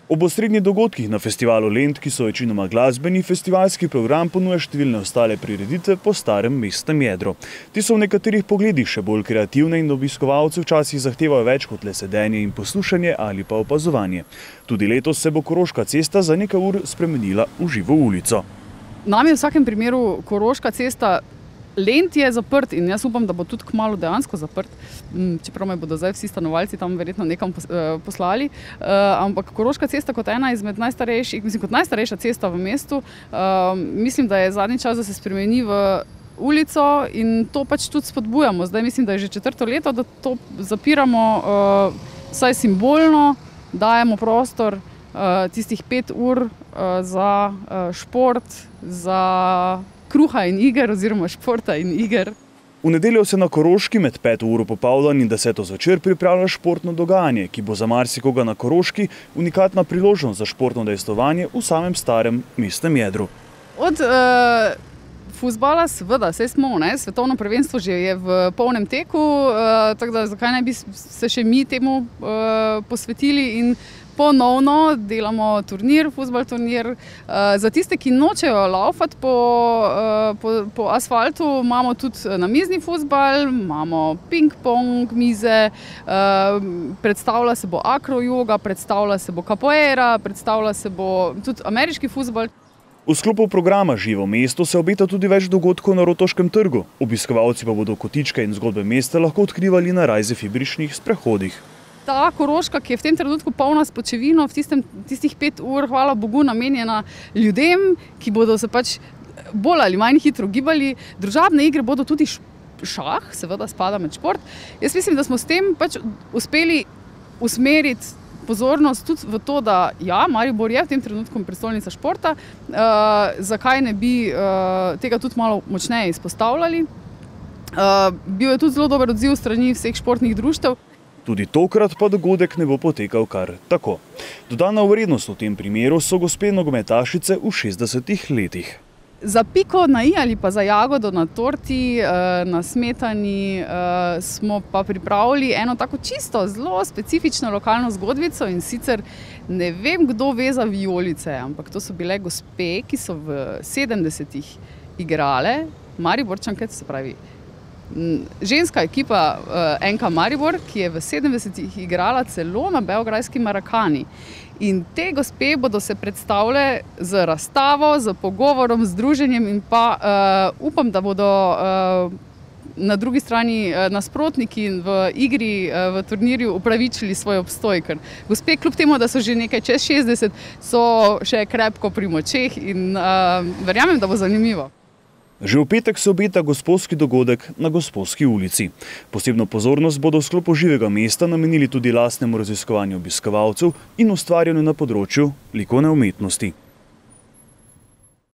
Ob osrednjih dogodkih na festivalu Lent, ki so večinoma glasbeni, festivalski program ponuja številne ostale prireditve po starem mestnem jedru. Ti so v nekaterih pogledih še bolj kreativne in obiskovalci včasih zahtevajo več kot le sedenje in poslušanje ali pa opazovanje. Tudi letos se bo Koroška cesta za nekaj ur spremenila v živo ulico. Nam je v vsakem primeru Koroška cesta. Lent je zaprt in jaz upam, da bo tudi kmalu dejansko zaprt, čeprav me bodo zdaj vsi stanovalci tam verjetno nekam poslali. Ampak Koroška cesta kot ena izmed najstarejših, kot najstarejša cesta v mestu, mislim, da je zadnji čas, da se spremeni v ulico in to pač tudi spodbujamo. Zdaj mislim, da je že 4. leto, da to zapiramo, vsaj simbolno, dajemo prostor tistih 5 ur za šport, za kruha in iger oziroma športa in iger. V nedeljo se na Koroški med 5. uro popoldan in 10. zvečer pripravlja športno dogajanje, ki bo za marsikoga na Koroški unikatna priložnost za športno udejstvovanje v samem starem mestnem jedru. Od fuzbala seveda, saj smo, svetovno prvenstvo že je v polnem teku, tako da zakaj ne bi se še mi temu posvetili in ponovno delamo turnir, fuzbal turnir. Za tiste, ki nočejo laufati po asfaltu, imamo tudi namizni fuzbal, imamo ping-pong mize, predstavlja se bo akrojoga, predstavlja se bo capoeira, predstavlja se bo tudi ameriški fuzbal. V sklopu programa Živo mesto se obeta tudi več dogodkov na Rotovškem trgu. Obiskovalci pa bodo kotičke in zgodbe mesta lahko odkrivali na rajzefibričnih sprehodih. Ta Koroška, ki je v tem trenutku polna s počevino, v tistih 5 ur, hvala Bogu, namenjena ljudem, ki bodo se pač bolj ali manj hitro gibali. Družabne igre bodo tudi šah, seveda spada med šport. Jaz mislim, da smo s tem pač uspeli usmeriti pozornost tudi v to, da ja, Maribor je v tem trenutku prestolnica športa, zakaj ne bi tega tudi malo močneje izpostavljali. Bil je tudi zelo dober odziv strani vseh športnih društev. Tudi tokrat pa dogodek ne bo potekal kar tako. Dodana vrednost v tem primeru so gospe nogometašice v 60 letih. Za piko na i ali pa za jagodo na torti, na smetani smo pa pripravili eno tako čisto, zelo specifično lokalno zgodbico in sicer ne vem, kdo ve za vijolice, ampak to so bile gospe, ki so v 70-ih igrale, Mariborčanke, se pravi, ženska ekipa NK Maribor, ki je v 70-ih igrala celo na beograjski Marakani. In te gospe bodo se predstavile z razstavo, z pogovorom, z druženjem in pa upam, da bodo na drugi strani nasprotniki v igri, v turnirju upravičili svoj obstoj. Ker gospe, kljub temu, da so že nekaj čez 60, so še krepko pri močeh in verjamem, da bo zanimivo. Že v petek se obeta gospodski dogodek na Gosposki ulici. Posebno pozornost bodo v sklopu Živega mesta namenili tudi lastnemu raziskovanju obiskovalcev in ustvarjanju na področju likovne umetnosti.